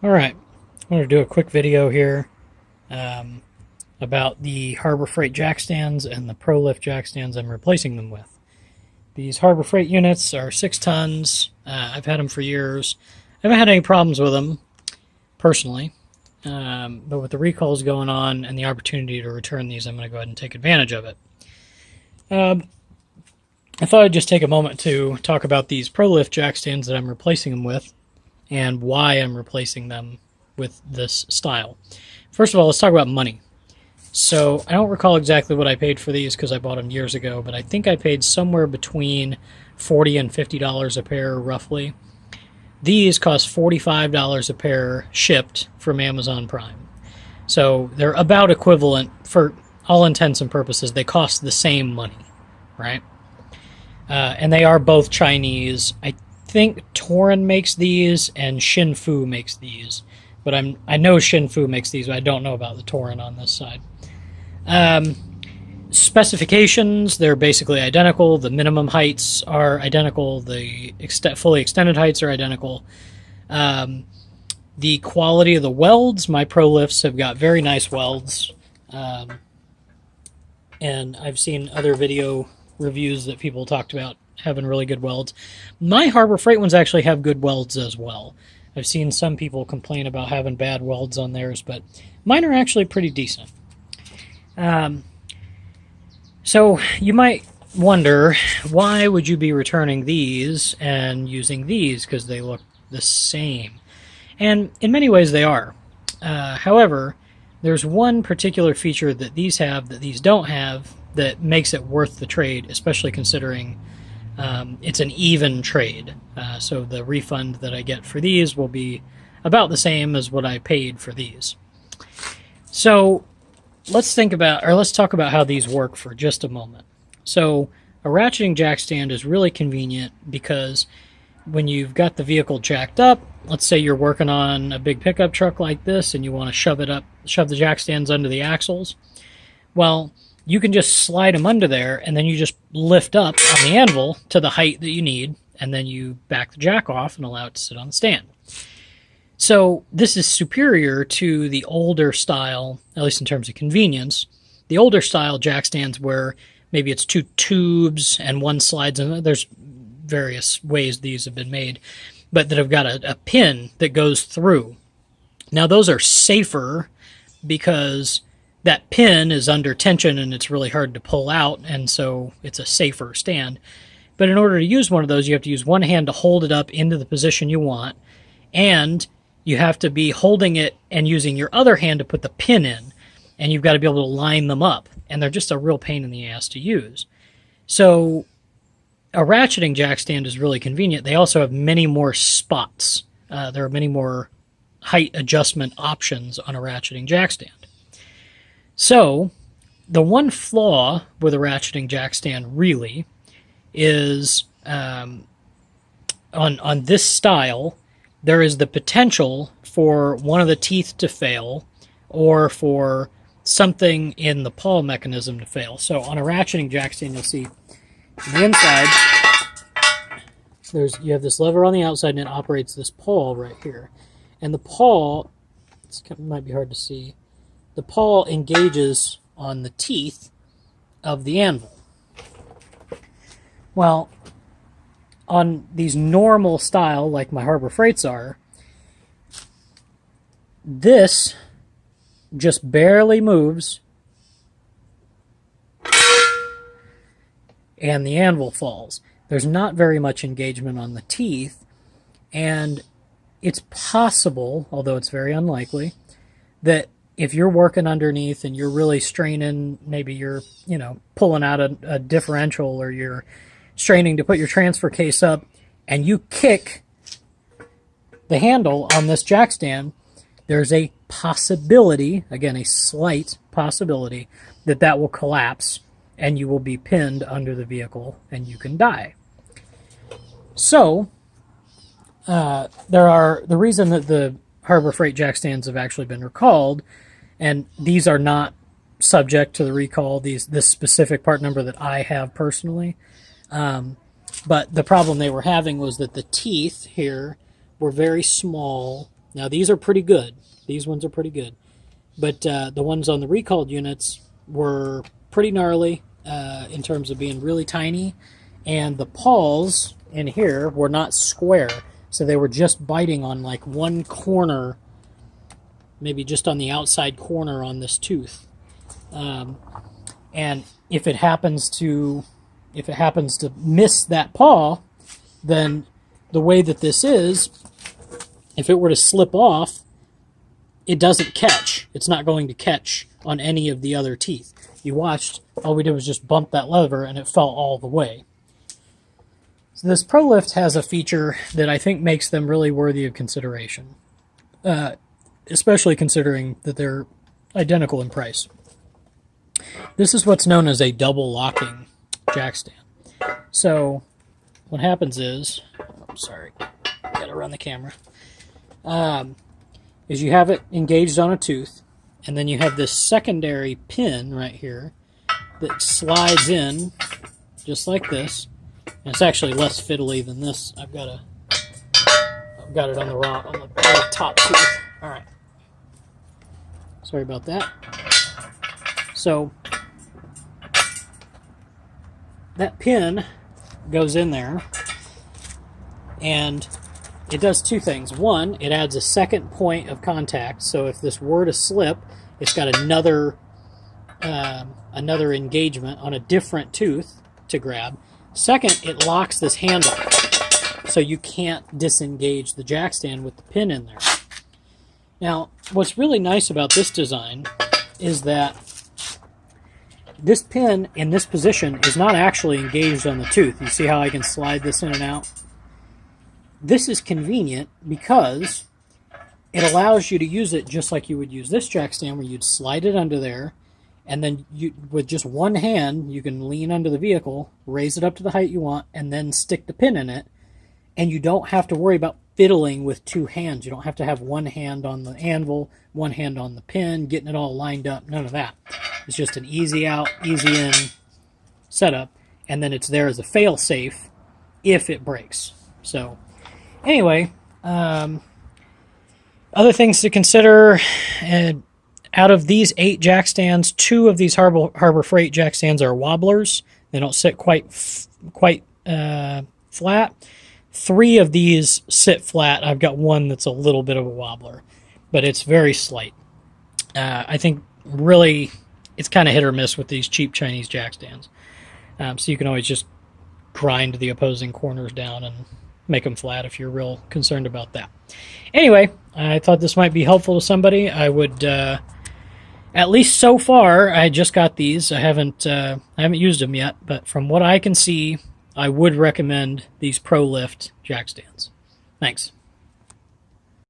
Alright, I want to do a quick video here um, about the Harbor Freight jack stands and the ProLift jack stands I'm replacing them with. These Harbor Freight units are 6 tons. I've had them for years. I haven't had any problems with them, personally. But with the recalls going on and the opportunity to return these, I'm going to go ahead and take advantage of it. I thought I'd just take a moment to talk about these ProLift jack stands that I'm replacing them with, and why I'm replacing them with this style. First of all, let's talk about money. So I don't recall exactly what I paid for these because I bought them years ago, but I think I paid somewhere between $40 and $50 a pair, roughly. These cost $45 a pair shipped from Amazon Prime. So they're about equivalent for all intents and purposes. They cost the same money, right? And they are both Chinese. I think Torin makes these and Shinfu makes these, but I know Shinfu makes these, but I don't know about the Torin on this side. Specifications, they're basically identical. The minimum heights are identical. The fully extended heights are identical. The quality of the welds, my ProLifts have got very nice welds. And I've seen other video reviews that people talked about having really good welds. My Harbor Freight ones actually have good welds as well. I've seen some people complain about having bad welds on theirs, but mine are actually pretty decent. So you might wonder, why would you be returning these and using these because they look the same? And in many ways they are. However, there's one particular feature that these have that these don't have that makes it worth the trade, especially considering it's an even trade. So the refund that I get for these will be about the same as what I paid for these. So let's talk about how these work for just a moment. So a ratcheting jack stand is really convenient because when you've got the vehicle jacked up, let's say you're working on a big pickup truck like this and you want to shove the jack stands under the axles. Well, you can just slide them under there and then you just lift up on the anvil to the height that you need, and then you back the jack off and allow it to sit on the stand. So this is superior to the older style, at least in terms of convenience, the older style jack stands where maybe it's 2 tubes and one slides, and there's various ways these have been made, but that have got a pin that goes through. Now those are safer because that pin is under tension and it's really hard to pull out, and so it's a safer stand. But in order to use one of those, you have to use one hand to hold it up into the position you want, and you have to be holding it and using your other hand to put the pin in, and you've got to be able to line them up, and they're just a real pain in the ass to use. So a ratcheting jack stand is really convenient. They also have many more spots. There are many more height adjustment options on a ratcheting jack stand. So the one flaw with a ratcheting jack stand really is on this style, there is the potential for one of the teeth to fail or for something in the pawl mechanism to fail. So on a ratcheting jack stand, you'll see on the inside, you have this lever on the outside and it operates this pawl right here. And the pawl, it might be hard to see, the pawl engages on the teeth of the anvil. Well, on these normal style, like my Harbor Freights are, this just barely moves and the anvil falls. There's not very much engagement on the teeth, and it's possible, although it's very unlikely, that if you're working underneath and you're really straining, maybe you're, pulling out a differential, or you're straining to put your transfer case up, and you kick the handle on this jack stand, there's a possibility, again, a slight possibility, that will collapse and you will be pinned under the vehicle and you can die. So, the reason that the Harbor Freight jack stands have actually been recalled, and these are not subject to the recall, this specific part number that I have personally, but the problem they were having was that the teeth here were very small Now these are pretty good. These ones are pretty good. But the ones on the recalled units were pretty gnarly in terms of being really tiny. And the pawls in here were not square. So they were just biting on like one corner, maybe just on the outside corner on this tooth. And if it happens to miss that paw, then the way that this is, if it were to slip off, it doesn't catch. It's not going to catch on any of the other teeth. You watched, all we did was just bump that lever and it fell all the way. So this ProLift has a feature that I think makes them really worthy of consideration, especially considering that they're identical in price. This is what's known as a double locking jack stand. So what happens is, gotta run the camera, is you have it engaged on a tooth, and then you have this secondary pin right here that slides in just like this. And it's actually less fiddly than this. I've got it on the top tooth. All right. Sorry about that. So that pin goes in there, and it does two things. One, it adds a second point of contact, so if this were to slip, it's got another engagement on a different tooth to grab. Second, it locks this handle, so you can't disengage the jack stand with the pin in there. Now, what's really nice about this design is that this pin in this position is not actually engaged on the tooth. You see how I can slide this in and out? This is convenient because it allows you to use it just like you would use this jack stand, where you'd slide it under there, and then with just one hand, you can lean under the vehicle, raise it up to the height you want, and then stick the pin in it. And you don't have to worry about fiddling with two hands. You don't have to have one hand on the anvil, one hand on the pin, getting it all lined up. None of that. It's just an easy out, easy in setup, and then it's there as a fail-safe if it breaks. So anyway, other things to consider. Out of these 8 jack stands, 2 of these Harbor Freight jack stands are wobblers. They don't sit quite flat. 3 of these sit flat. I've got one that's a little bit of a wobbler, but it's very slight. I think really it's kind of hit or miss with these cheap Chinese jack stands. So you can always just grind the opposing corners down and make them flat if you're real concerned about that. Anyway, I thought this might be helpful to somebody. I would, at least so far, I just got these. I haven't used them yet, but from what I can see, I would recommend these ProLift jack stands. Thanks.